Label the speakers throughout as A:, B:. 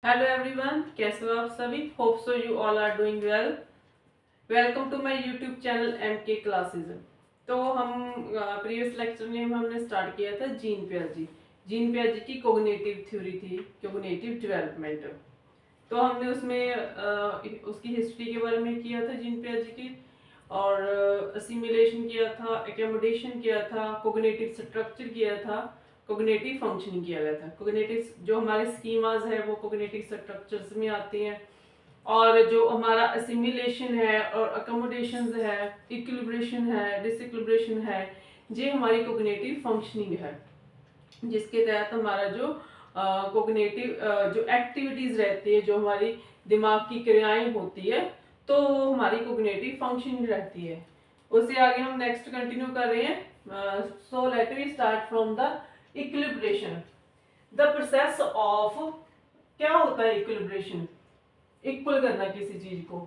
A: Hello everyone, कैसे हो आप सभी। Hope so you all are doing well. Welcome to my YouTube channel MK classes. तो हम प्रीवियस लेक्चर में हमने स्टार्ट किया था जीन पियाजे की कोग्निटिव थ्योरी थी, कोग्निटिव डेवलपमेंट। तो हमने उसमें उसकी हिस्ट्री के बारे में किया था जीन पियाजे की, और असिमिलेशन किया था, एकोमोडेशन किया था, कोग्निटिव स्ट्रक्चर किया था, कोग्निटिव फंक्शनिंग किया गया था। कोग्निटिव जो हमारे स्कीमाज है वो कोग्निटिव स्ट्रक्चर्स में आती हैं, और जो हमारा असिमिलेशन है और अकोमोडेशन है, इक्विलिब्रेशन है, डिसइक्विलिब्रेशन है, ये हमारी कोग्निटिव फंक्शनिंग है, जिसके तहत हमारा जो कोग्निटिव जो एक्टिविटीज रहती है, जो हमारी दिमाग की क्रियाएं होती है, तो हमारी कोग्निटिव फंक्शनिंग रहती है। उससे आगे हम नेक्स्ट कंटिन्यू कर रहे हैं। So let we start from the equilibration. The process of, क्या होता है इक्विलिब्रेशन? इक्वल करना किसी चीज को।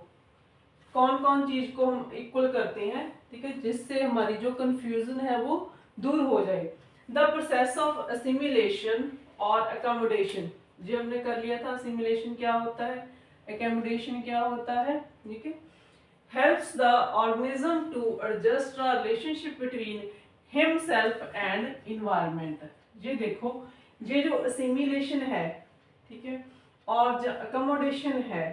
A: कौन कौन चीज को हम इक्वल करते हैं, ठीक है, जिससे हमारी जो कंफ्यूजन है वो दूर हो जाए। द प्रोसेस ऑफ असिमिलेशन और अकोमोडेशन, जो हमने कर लिया था। असिमिलेशन क्या होता है, अकोमोडेशन क्या होता है, ठीक है। helps the organism to adjust the relationship between himself and environment। ये देखो, ये जो assimilation है, ठीक है, और जो accommodation है,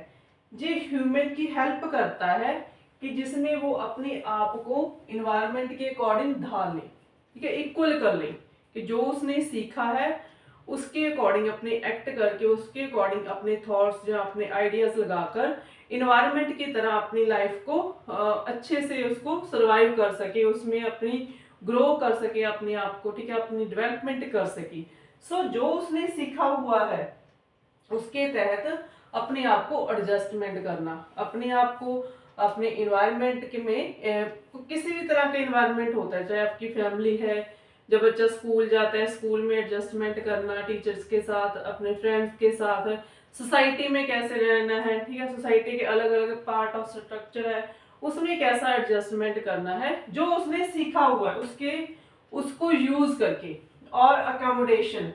A: ये ह्यूमन की हेल्प करता है कि जिसमें वो अपने आप को इन्वायरमेंट के अकॉर्डिंग ढाल ले, ठीक है, इक्वल कर ले, कि जो उसने सीखा है उसके अकॉर्डिंग अपने एक्ट करके, उसके अकॉर्डिंग अपने थॉट्स जो अपने आइडियाज लगाकर इन्वायरमेंट की तरह अपनी लाइफ को अच्छे से उसको सरवाइव कर सके, उसमें अपनी ग्रो कर सके अपने आप को, ठीक है, अपनी डेवलपमेंट कर सके। सो जो उसने सीखा हुआ है उसके तहत अपने आप को एडजस्टमेंट करना, अपने आप को अपने इन्वायरमेंट के में किसी भी तरह का इन्वायरमेंट होता है, चाहे आपकी फैमिली है, जब बच्चा स्कूल जाता है स्कूल में एडजस्टमेंट करना, टीचर्स के साथ, अपने फ्रेंड्स के साथ, सोसाइटी में कैसे रहना है, ठीक है, सोसाइटी के अलग अलग पार्ट ऑफ स्ट्रक्चर है, उसमें कैसा एडजस्टमेंट करना है, जो उसने सीखा हुआ है उसके उसको यूज करके। और अकोमोडेशन,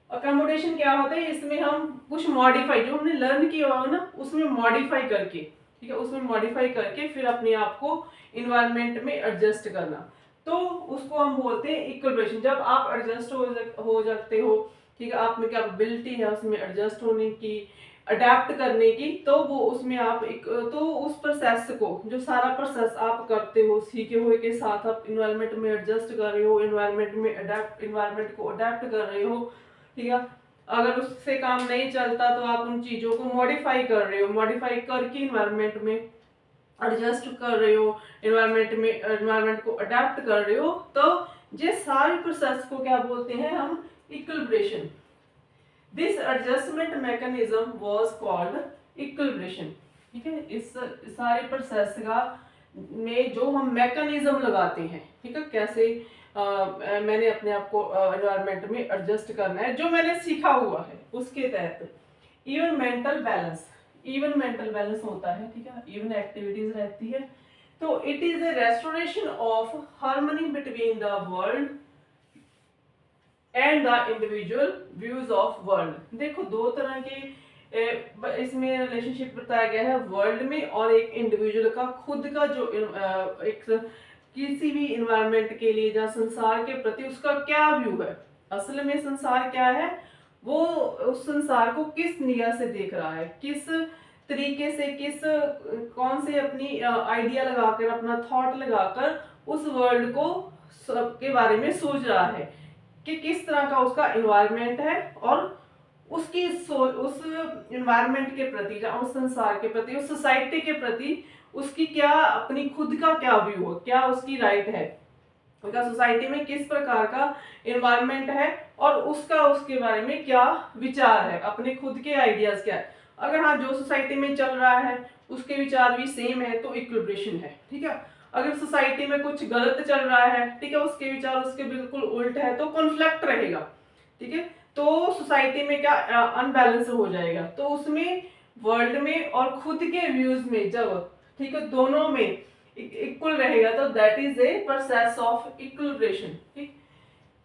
A: अकोमोडेशन क्या होता है, इसमें हम कुछ मॉडिफाई, जो हमने लर्न किया हुआ ना उसमें मॉडिफाई करके, ठीक है, उसमें मॉडिफाई करके फिर अपने आप को इन्वायरमेंट में एडजस्ट करना, तो उसको हम बोलते हैं इक्विलिब्रेशन। जब आप एडजस्ट हो जाते हो, ठीक है, आप में कैपेबिलिटी है उसमें एडजस्ट होने की, अडेप्ट करने की, तो वो उसमें आप तो उस प्रोसेस को, जो सारा प्रोसेस आप करते हो सीखे हुए के साथ, आप इन्वायरमेंट में एडजस्ट कर रहे हो, इन्वायरमेंट को अडेप्ट कर रहे हो, ठीक है। अगर उससे काम नहीं चलता तो आप उन चीजों को मॉडिफाई कर रहे हो, मॉडिफाई करके इन्वायरमेंट में एडजस्ट कर रहे हो, इन्वायरमेंट को अडेप्ट कर रहे हो, तो ये सारे प्रोसेस को क्या बोलते हैं हम, equilibration. This adjustment mechanism was called equilibration, ठीक है। इस सारे प्रोसेस का में जो हम मैकेनिज्म लगाते हैं, ठीक है, कैसे मैंने अपने आप को एनवायरनमेंट में एडजस्ट करना है, जो मैंने सीखा हुआ है उसके तहत। Even mental balance, even mental balance होता है, ठीक है, इवन एक्टिविटीज रहती है, तो it is a restoration of harmony between the world and the individual views of world. देखो, दो तरह के इसमें रिलेशनशिप बताया गया है, वर्ल्ड में और एक इंडिविजुअल का खुद का, जो एक किसी भी इन्वायरमेंट के लिए या संसार के प्रति उसका क्या व्यू है। असल में संसार क्या है, वो उस संसार को किस निगाह से देख रहा है, किस तरीके से, कौन से अपनी आइडिया लगाकर, अपना थॉट लगाकर उस वर्ल्ड को के बारे में सोच रहा है, कि किस तरह का उसका इन्वायरमेंट है, और उसकी उस इन्वायरमेंट के प्रति या उस संसार के प्रति, उस सोसाइटी के प्रति उसकी क्या, अपनी खुद का क्या व्यू है, क्या उसकी राइट है, उनका सोसाइटी में किस प्रकार का इन्वायरमेंट है, और उसका उसके बारे में क्या विचार है, अपने खुद के आइडियाज क्या है। अगर हाँ, जो सोसाइटी में चल रहा है उसके विचार भी सेम है तो इक्विलिब्रेशन है, ठीक है। अगर सोसाइटी में कुछ गलत चल रहा है, ठीक है, उसके विचार उसके बिल्कुल उल्ट है, तो कॉन्फ्लिक्ट रहेगा, ठीक है, तो सोसाइटी में क्या अनबैलेंस हो जाएगा। तो उसमें वर्ल्ड में और खुद के व्यूज में जब, ठीक है, दोनों में इक्वल रहेगा, तो that is a process of equilibration, ठीक।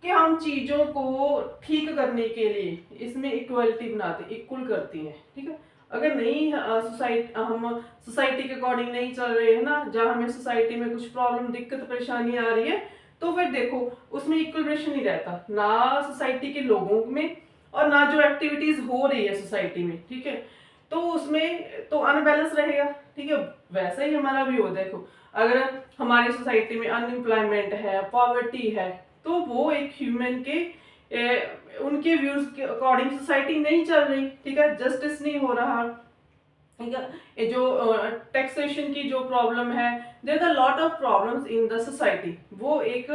A: कि हम चीजों को ठीक करने के लिए इसमें इक्वलिटी बनाते, इक्वल करती हैं, ठीक है। अगर नहीं हम सोसाइटी के अकॉर्डिंग नहीं चल रहे हैं ना, जहाँ हमें सोसाइटी में कुछ प्रॉब्लम दिक्कत परेशानी आ रही है, तो फिर देखो उसमें इक्वलेशन नहीं रहता ना सोसाइटी के लोगों में, और ना जो एक्टिविटीज हो रही है सोसाइटी में, ठीक है। तो उसमें तो अनबैलेंस रहेगा, ठीक है। वैसा ही हमारा भी हो, देखो अगर हमारी सोसाइटी में अनएम्प्लॉयमेंट है, पॉवर्टी है, तो वो एक ह्यूमन के उनके व्यूज के अकॉर्डिंग सोसाइटी नहीं चल रही, ठीक है। जस्टिस नहीं हो रहा, ठीक है। ये जो टैक्सेशन की जो प्रॉब्लम है, there are lot of problems in the society. वो एक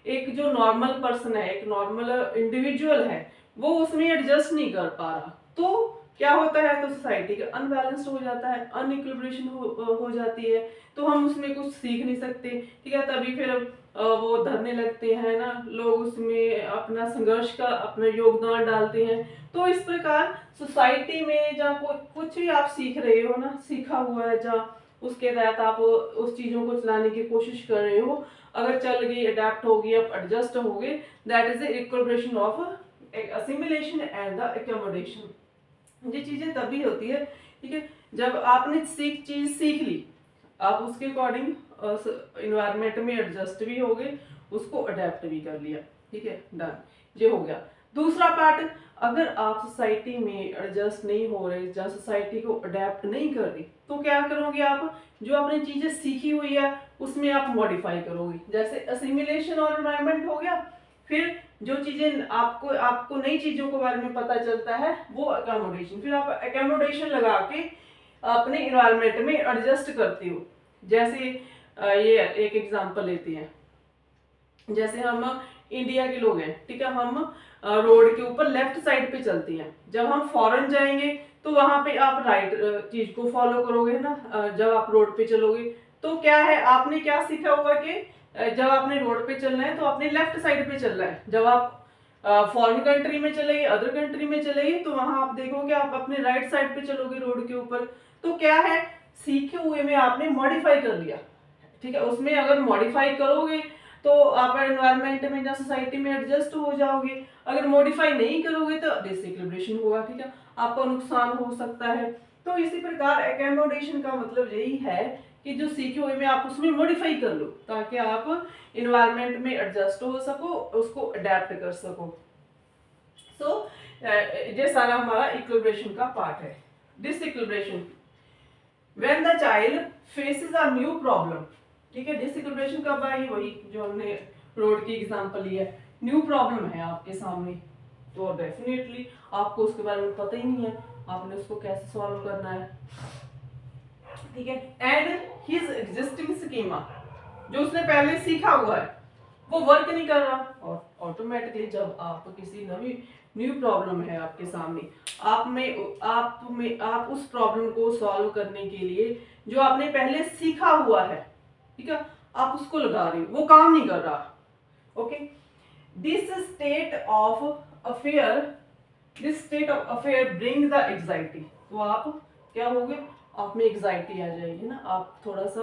A: एक जो नॉर्मल पर्सन है, एक नॉर्मल इंडिविजुअल है, वो उसमें एडजस्ट नहीं कर पा रहा, तो क्या होता है, तो सोसाइटी का अनबैलेंस्ड हो जाता है, अनइक्विलिब्रेशन हो जाती है, तो हम उसमें कुछ सीख नहीं सकते, ठीक है। तभी फिर वो धरने लगते हैं ना, लोग उसमें अपना संघर्ष का अपना योगदान डालते हैं। तो इस प्रकार सोसाइटी में जहाँ कुछ भी आप सीख रहे हो ना, सीखा हुआ है जहाँ, उसके तहत आप उस चीजों को चलाने की कोशिश कर रहे हो, अगर चल गई, अडेप्ट होगी, आप एडजस्ट होगे, that is the equilibration of assimilation and the accommodation. ये चीजें तभी होती है, ठीक है, जब आपने चीज सीख ली, आप उसके अकॉर्डिंग इन्वायरमेंट में एडजस्ट भी हो गए, उसको अडेप्ट भी कर लिया, ठीक है, डन, ये हो गया। दूसरा पार्ट, अगर आप सोसाइटी में एडजस्ट नहीं हो रहे, जहाँ सोसाइटी को अडेप्ट नहीं कर रही, तो क्या करोगे आप, जो आपने चीजें सीखी हुई है उसमें आप मॉडिफाई करोगे, जैसे असिमिलेशन और एनवायरनमेंट हो गया। फिर जो चीजें आपको आपको नई चीजों के बारे में पता चलता है, वो अकोमोडेशन, फिर आप अकोमोडेशन लगा के अपने इन्वायरमेंट में एडजस्ट करते हो। जैसे ये एक एग्जांपल लेते हैं, जैसे हम इंडिया के लोग हैं, ठीक है, हम रोड के ऊपर लेफ्ट साइड पे चलते हैं, जब हम फॉरेन जाएंगे तो वहां पे आप राइट चीज को फॉलो करोगे ना, जब आप रोड पे चलोगे, तो क्या है, आपने क्या सीखा हुआ कि जब आपने रोड पे चलना है तो आपने लेफ्ट साइड पे चलना है, जब आप फॉरेन कंट्री में चलेंगे, अदर कंट्री में चलेंगे, तो वहां आप देखोगे आप अपने राइट साइड पे चलोगे रोड के ऊपर। तो क्या है, सीखे हुए में आपने मॉडिफाई कर लिया, ठीक है। उसमें अगर मॉडिफाई करोगे तो आप एनवायरनमेंट में या सोसाइटी में एडजस्ट हो जाओगे, अगर मॉडिफाई नहीं करोगे तो डिसइक्विलिब्रेशन होगा, ठीक है, आपको नुकसान हो सकता है। तो इसी प्रकार एकोमोडेशन का मतलब यही है कि जो सीखे हुए में आप उसमें मॉडिफाई कर लो, ताकि आप इन्वायरमेंट में एडजस्ट हो सको, उसको अडेप्ट कर सको। सो ये सारा हमारा इक्विलिब्रेशन का पार्ट है। Disequilibration, when the child faces a new problem, ठीक है। डिसइक्विलिब्रेशन कब आई, वही जो हमने रोड की एग्जांपल ली है, न्यू प्रॉब्लम है आपके सामने, तो डेफिनेटली आपको उसके बारे में पता ही नहीं है, आपने उसको कैसे सॉल्व करना है, ठीक है। एंड हिज एग्जिस्टिंग स्कीमा, जो उसने पहले सीखा हुआ है वो वर्क नहीं कर रहा, और ऑटोमेटिकली जब आप किसी नवी न्यू प्रॉब्लम है आपके सामने, आप उस प्रॉब्लम को सॉल्व करने के लिए जो आपने पहले सीखा हुआ है, ठीक है, आप उसको लगा रहे हो, वो काम नहीं कर रहा, okay. This state of affair this state of affair bring the anxiety, तो आप क्या होगे, आप में एग्जाइटी आ जाएगी ना, आप थोड़ा सा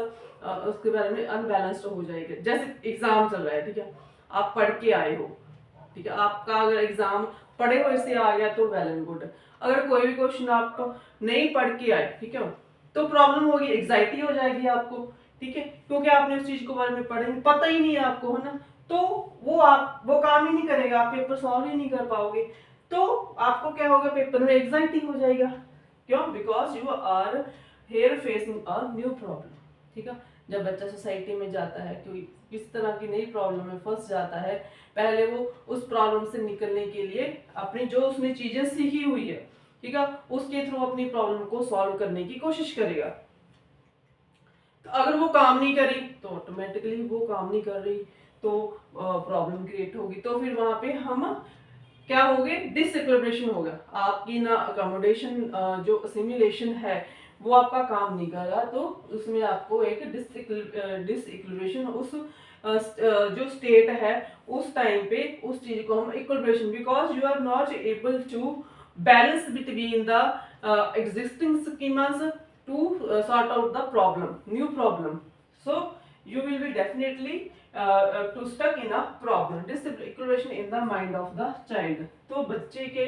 A: उसके बारे में अनबैलेंस्ड हो जाएगा। जैसे एग्जाम चल रहा है, ठीक है, आप पढ़ के आए हो, ठीक है, आपका अगर एग्जाम पढ़े हुए से आ गया तो वेल एंड गुड, अगर कोई भी क्वेश्चन आप नहीं पढ़ के आए, ठीक है, तो प्रॉब्लम होगी, एग्जाइटी हो जाएगी आपको, ठीक है, क्योंकि आपने उस चीज के बारे में पढ़े पता ही नहीं है आपको, है ना, तो वो काम ही नहीं करेगा, आप पेपर सॉल्व ही नहीं कर पाओगे, तो आपको क्या होगा, पेपर में एग्जाइटी हो जाएगा, क्यों, because you are here facing a new problem, ठीक है। जब बच्चा सोसाइटी में जाता है, कोई किस तरह की नई प्रॉब्लम में फंस जाता है, पहले वो उस प्रॉब्लम से निकलने के लिए अपनी जो उसने चीजें सीखी हुई है, ठीक है, उसके थ्रू अपनी प्रॉब्लम को सॉल्व करने की कोशिश करेगा। तो अगर वो काम नहीं करी, तो ऑटोमेटिकली वो काम नहीं कर रही, तो प्रॉब्लम क्रिएट होगी, तो फिर वहां पे हम क्या हो गए, डिसइक्विलिब्रेशन होगा, आपकी ना अकोमोडेशन जो असिमिलेशन है वो आपका काम नहीं कर रहा, तो उसमें आपको एक डिसइक्विलिब्रेशन उस जो स्टेट है उस टाइम पे उस चीज को हम equilibration, because you are not able to balance between the existing schemas to sort out the problem, new problem, so you will be definitely to stuck in a problem, disequilibration in the mind of the child. तो बच्चे के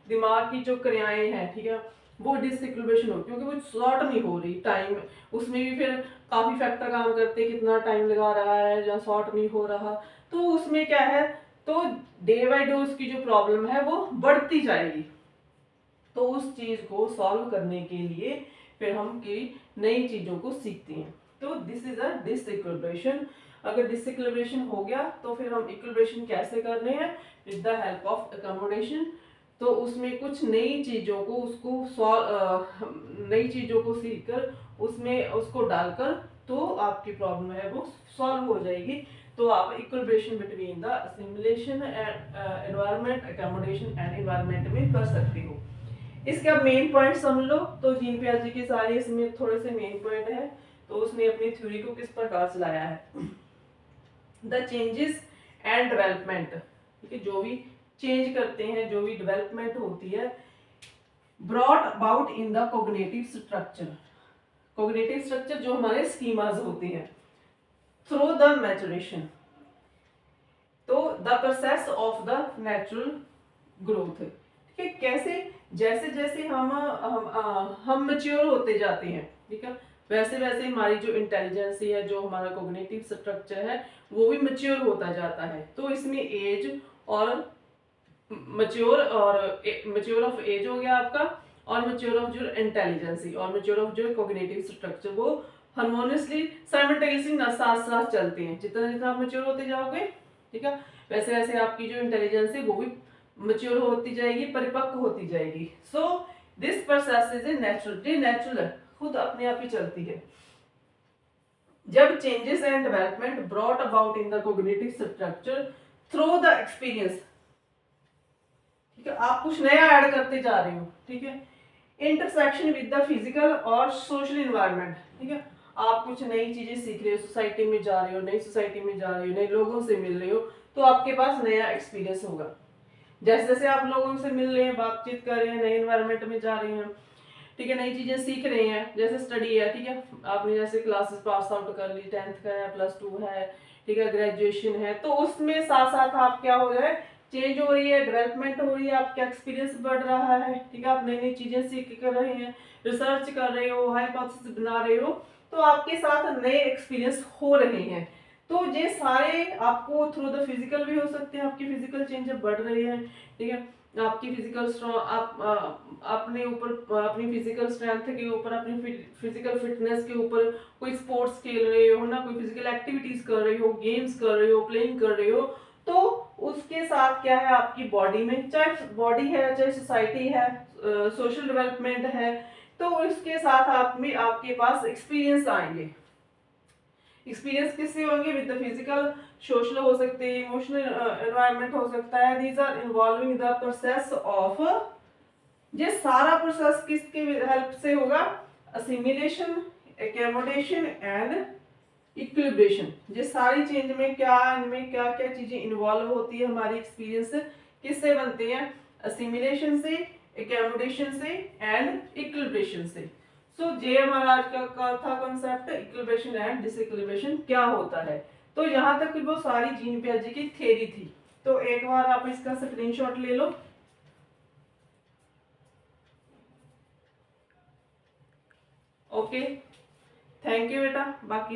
A: दिमाग की जो क्रियाएं हैं, ठीक है, वो डिसइक्विलिब्रेशन हो, क्योंकि वो सॉर्ट नहीं हो रही टाइम, उसमें भी फिर काफी फैक्टर काम करते हैं, कितना टाइम लगा रहा है या सॉर्ट नहीं हो रहा, तो उसमें क्या है, तो डे बाय डे उसकी जो प्रॉब्लम है वो बढ़ती जाएगी। तो उस चीज को सॉल्व करने के लिए फिर हम की नई चीजों को सीखते हैं। तो दिस इज अ डिसइक्विलिब्रेशन। अगर डिसइक्विलिब्रेशन हो गया तो फिर हम इक्विलिब्रेशन कैसे करने हैं, with the help of accommodation. तो उसमें कुछ नई चीजों को नई चीजों को सीखकर उसमें उसको डालकर तो आपकी प्रॉब्लम है वो सॉल्व हो जाएगी। तो आप equilibration between the assimilation and environment, accommodation and environment में कर सकते हो। इसके अब मेन पॉइंट समझ लो। तो जीन पियाजे के सारे इसमें थोड़े से मेन पॉइंट है। तो उसने अपनी थ्योरी को किस प्रकार चलाया है, द चेंजेस एंड डेवलपमेंट, ठीक है, जो भी चेंज करते हैं, जो भी डेवलपमेंट होती है, brought about in the cognitive structure, cognitive structure जो हमारे स्कीमाज होते हैं, थ्रू द मैचुरेशन, तो the process of the natural growth, ठीक है, कैसे जैसे जैसे हम मैच्योर होते जाते हैं, ठीक है, वैसे वैसे हमारी जो इंटेलिजेंस है, जो हमारा कोग्निटिव स्ट्रक्चर है, वो भी मैच्योर होता जाता है। तो इसमें एज और मैच्योर ऑफ एज हो गया आपका, और मैच्योर ऑफ जो इंटेलिजेंसी और मैच्योर ऑफ जो कोग्निटिव स्ट्रक्चर, वो हार्मोनियसली साइमल्टेनियसली साथ साथ चलते हैं। जितना जितना आप मैच्योर होते जाओगे, ठीक है, वैसे वैसे आपकी जो इंटेलिजेंस है वो भी मैच्योर होती जाएगी, परिपक्व होती जाएगी। So this process is a natural, खुद अपने आप ही चलती है। जब changes and development brought about in the cognitive structure through the experience, ठीक है, आप कुछ नया ऐड करते जा रहे हो, ठीक है, इंटरसेक्शन विद द फिजिकल और सोशल इन्वायरमेंट, ठीक है, आप कुछ नई चीजें सीख रहे हो, सोसाइटी में जा रहे हो, नई सोसाइटी में जा रहे हो, नए लोगों से मिल रहे हो, तो आपके पास नया एक्सपीरियंस होगा। जैसे जैसे आप लोगों से मिल रहे हैं, बातचीत कर रहे हैं, नए इन्वायरमेंट में जा रहे हैं, ठीक है, नई चीजें सीख रहे हैं, जैसे स्टडी है, ठीक है, आपने जैसे क्लासेस पास आउट कर ली, 10th का है, +2 है, ठीक है, ग्रेजुएशन है, तो उसमें साथ साथ आप क्या हो जाए, चेंज हो रही है, डेवलपमेंट हो रही है, आपका एक्सपीरियंस बढ़ रहा है, ठीक है, आप नई नई चीजें सीख कर रहे हैं, रिसर्च कर रहे हो, हाइपोथेसिस बना रहे हो, तो आपके साथ नए एक्सपीरियंस हो रहे हैं। तो ये सारे आपको थ्रू द फिजिकल भी हो सकते हैं, आपकी फिजिकल चेंज बढ़ रही है, ठीक है, आपकी फिजिकल स्ट्रॉन्ग, आप अपने ऊपर, अपनी फिजिकल स्ट्रेंथ के ऊपर, अपनी फिजिकल फिटनेस के ऊपर कोई स्पोर्ट्स खेल रहे हो ना, कोई फिजिकल एक्टिविटीज कर रहे हो, गेम्स कर रहे हो, प्लेइंग कर रहे हो, तो उसके साथ क्या है, आपकी बॉडी में, चाहे बॉडी है, चाहे सोसाइटी है, सोशल डेवलपमेंट है, तो उसके साथ आप में आपके पास एक्सपीरियंस आएंगे। एक्सपीरियंस किससे होंगे, विद द फिजिकल, सोशल हो सकते हैं, इमोशनल एनवायरनमेंट हो सकता है। These are involving the process of, ये सारा प्रोसेस किसके हेल्प से होगा, असिमिलेशन, एकोमोडेशन एंड इक्विलिब्रेशन। ये सारी चेंज में क्या, इनमें क्या क्या चीजें इन्वॉल्व होती है, हमारी एक्सपीरियंस किससे बनते हैं, असिमिलेशन से, एकोमोडेशन से एंड इक्विलिब्रेशन से। सो ये हमारा आज का था कॉन्सेप्ट, इक्विलिब्रेशन एंड डिसइक्विलिब्रेशन क्या होता है। तो यहाँ तक वो सारी जीन पियाजे की थ्योरी थी। तो एक बार आप इसका स्क्रीनशॉट ले लो। ओके, थैंक यू बेटा। बाकी